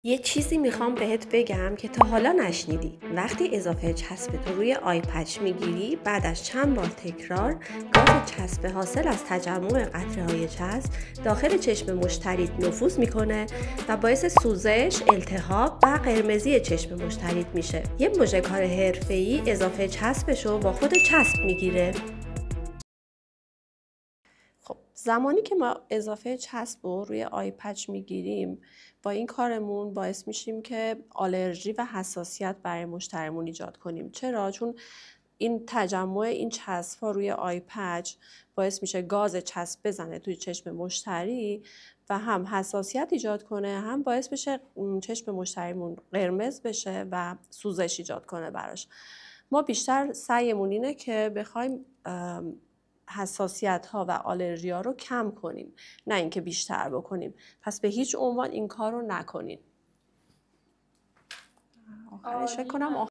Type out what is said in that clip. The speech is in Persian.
یه چیزی میخوام بهت بگم که تا حالا نشنیدی. وقتی اضافه چسب تو روی آی پچ میگیری، بعد از چند بار تکرار گاز چسب حاصل از تجمع قطره‌های چسب داخل چشم مشتریت نفوذ میکنه و باعث سوزش، التهاب و قرمزی چشم مشتریت میشه. یه مژه‌کار حرفه‌ای اضافه چسبشو با خود چسب میگیره. خب زمانی که ما اضافه چسب رو روی آی پچ میگیریم، با این کارمون باعث میشیم که آلرژی و حساسیت برای مشتریمون ایجاد کنیم. چرا؟ چون این تجمع این چسب ها روی آی پچ باعث میشه گاز چسب بزنه توی چشم مشتری و هم حساسیت ایجاد کنه، هم باعث بشه چشم مشتریمون قرمز بشه و سوزش ایجاد کنه براش. ما بیشتر سعیمون اینه که بخوایم حساسیت ها و آلرژی ها رو کم کنیم، نه اینکه بیشتر بکنیم. پس به هیچ عنوان این کار رو نکنین. آخرش فکر کنم